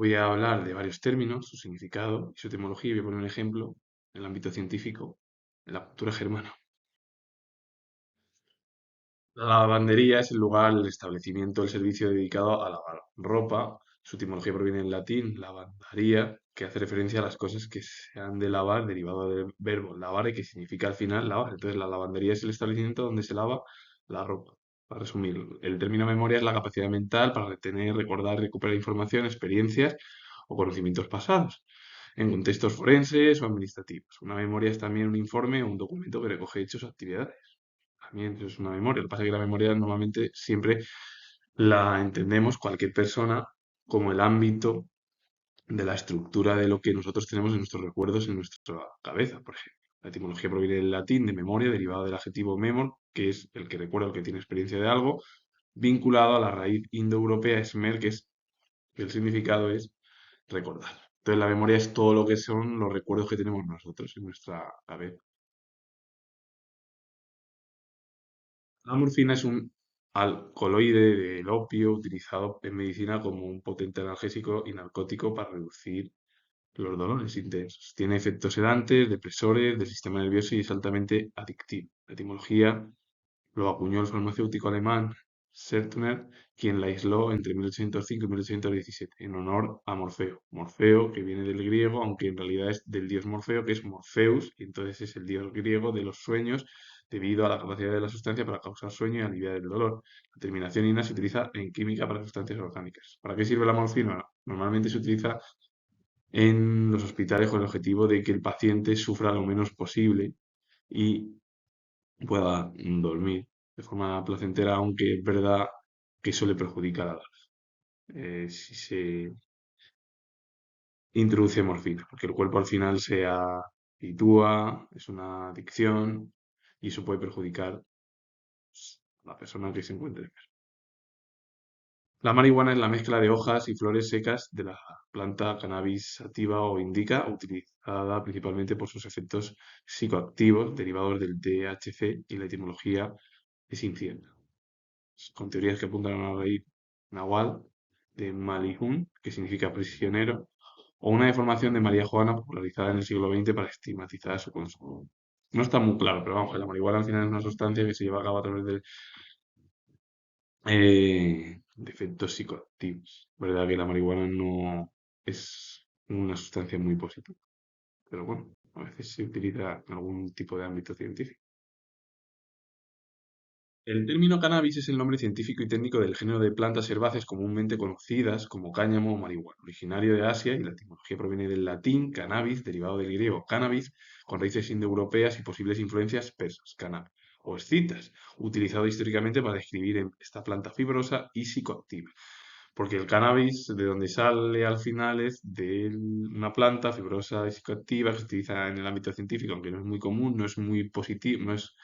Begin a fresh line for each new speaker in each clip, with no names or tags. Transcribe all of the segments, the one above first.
Voy a hablar de varios términos, su significado y su etimología, y voy a poner un ejemplo en el ámbito científico, en la cultura germana. La lavandería es el lugar, el establecimiento, el servicio dedicado a lavar ropa. Su etimología proviene del latín, lavandaria, que hace referencia a las cosas que se han de lavar, derivado del verbo lavare, que significa al final lavar. Entonces, la lavandería es el establecimiento donde se lava la ropa. Para resumir, el término memoria es la capacidad mental para retener, recordar y recuperar información, experiencias o conocimientos pasados en contextos forenses o administrativos. Una memoria es también un informe o un documento que recoge hechos o actividades. También es una memoria. Lo que pasa es que la memoria normalmente siempre la entendemos cualquier persona como el ámbito de la estructura de lo que nosotros tenemos en nuestros recuerdos, en nuestra cabeza, por ejemplo. La etimología proviene del latín de memoria, derivado del adjetivo memor, que es el que recuerda, el que tiene experiencia de algo, vinculado a la raíz indoeuropea esmer, que es el significado es recordar. Entonces la memoria es todo lo que son los recuerdos que tenemos nosotros en nuestra cabeza. La morfina es un alcaloide del opio utilizado en medicina como un potente analgésico y narcótico para reducir los dolores intensos. Tiene efectos sedantes, depresores del sistema nervioso y es altamente adictivo. La etimología lo acuñó el farmacéutico alemán Sertner, quien la aisló entre 1805 y 1817 en honor a Morfeo. Morfeo, que viene del griego, aunque en realidad es del dios Morfeo, que es Morpheus, y entonces es el dios griego de los sueños, debido a la capacidad de la sustancia para causar sueño y aliviar el dolor. La terminación ina se utiliza en química para sustancias orgánicas. ¿Para qué sirve la morfina? Normalmente se utiliza en los hospitales con el objetivo de que el paciente sufra lo menos posible y pueda dormir de forma placentera, aunque es verdad que eso le perjudica la si se introduce morfina, porque el cuerpo al final se habitúa, es una adicción y eso puede perjudicar a la persona que se encuentre enferma. La marihuana es la mezcla de hojas y flores secas de la planta cannabis sativa o indica, utilizada principalmente por sus efectos psicoactivos derivados del THC, y la etimología es incierta, con teorías que apuntan a una raíz nahual de Malihun, que significa prisionero, o una deformación de María Juana popularizada en el siglo XX para estigmatizar su consumo. No está muy claro, pero vamos, que la marihuana al final es una sustancia que se lleva a cabo a través de efectos psicoactivos. Verdad que la marihuana no es una sustancia muy positiva, pero bueno, a veces se utiliza en algún tipo de ámbito científico. El término cannabis es el nombre científico y técnico del género de plantas herbáceas comúnmente conocidas como cáñamo o marihuana, originario de Asia, y la etimología proviene del latín cannabis, derivado del griego cannabis, con raíces indoeuropeas y posibles influencias persas, cannabis, o escitas, utilizado históricamente para describir esta planta fibrosa y psicoactiva. Porque el cannabis, de donde sale al final, es de una planta fibrosa y psicoactiva que se utiliza en el ámbito científico, aunque no es muy común, no es muy positivo, no es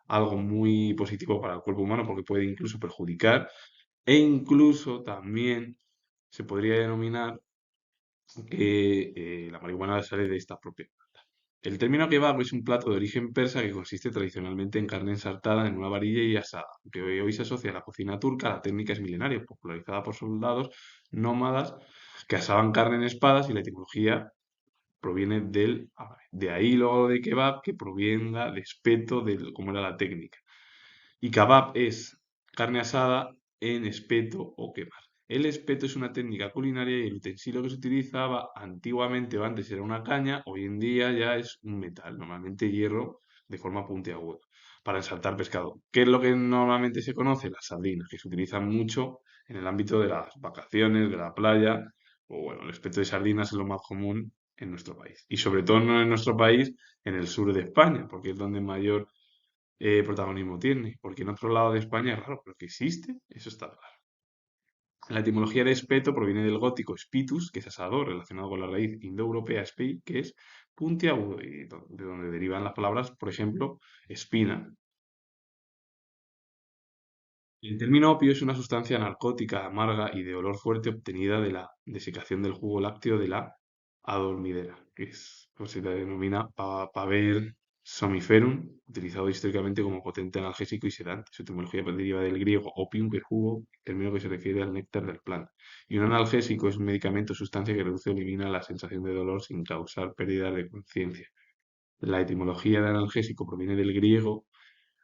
algo muy positivo para el cuerpo humano porque puede incluso perjudicar, e incluso también se podría denominar que la marihuana sale de esta propia planta. El término kebab es un plato de origen persa que consiste tradicionalmente en carne ensartada en una varilla y asada, aunque hoy se asocia a la cocina turca. La técnica es milenaria, popularizada por soldados nómadas que asaban carne en espadas, y la etimología proviene del árabe. De ahí luego de kebab que provenga de espeto, de cómo era la técnica. Y kebab es carne asada en espeto o quemar. El espeto es una técnica culinaria y el utensilio que se utilizaba antiguamente o antes era una caña, hoy en día ya es un metal, normalmente hierro de forma puntiaguda, para ensaltar pescado. ¿Qué es lo que normalmente se conoce? Las sardinas, que se utilizan mucho en el ámbito de las vacaciones, de la playa, o bueno, el espeto de sardinas es lo más común en nuestro país. Y sobre todo no en nuestro país, en el sur de España, porque es donde mayor protagonismo tiene, porque en otro lado de España es raro, pero que existe, eso está claro. La etimología de espeto proviene del gótico spitus, que es asador, relacionado con la raíz indoeuropea spi, que es puntiagudo, y de donde derivan las palabras, por ejemplo, espina. El término opio es una sustancia narcótica amarga y de olor fuerte obtenida de la desecación del jugo lácteo de la adormidera, que es, pues se denomina paver Somniferum, utilizado históricamente como potente analgésico y sedante. Su etimología deriva del griego opium, que es jugo, término que se refiere al néctar del planta. Y un analgésico es un medicamento o sustancia que reduce o elimina la sensación de dolor sin causar pérdida de conciencia. La etimología de analgésico proviene del griego,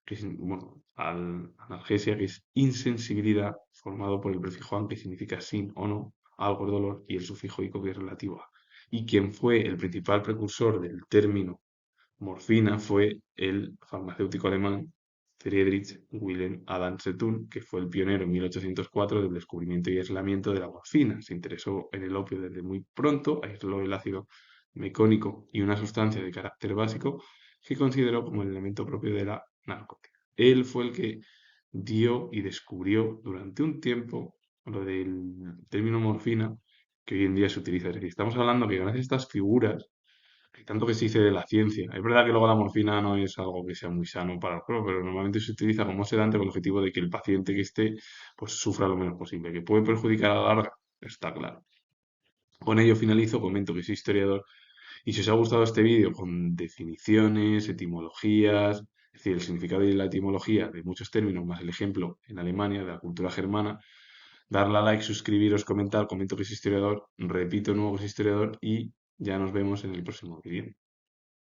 que es, bueno, analgesia, que es insensibilidad, formado por el prefijo an, que significa sin o no, algo es dolor, y el sufijo ico, que es relativo a. Y quien fue el principal precursor del término morfina fue el farmacéutico alemán Friedrich Wilhelm Adam Zetung, que fue el pionero en 1804 del descubrimiento y aislamiento de la morfina. Se interesó en el opio desde muy pronto, aisló el ácido mecónico y una sustancia de carácter básico que consideró como el elemento propio de la narcótica. Él fue el que dio y descubrió durante un tiempo lo del término morfina que hoy en día se utiliza. Es decir, estamos hablando que gracias a estas figuras hay tanto que se dice de la ciencia. Es verdad que luego la morfina no es algo que sea muy sano para el cuerpo, pero normalmente se utiliza como sedante con el objetivo de que el paciente que esté pues sufra lo menos posible. Que puede perjudicar a la larga, está claro. Con ello finalizo, comento que soy historiador y si os ha gustado este vídeo con definiciones, etimologías, es decir, el significado y la etimología de muchos términos, más el ejemplo en Alemania de la cultura germana, darle a like, suscribiros, comentar, comento que soy historiador, repito nuevo que soy historiador y ya nos vemos en el próximo vídeo.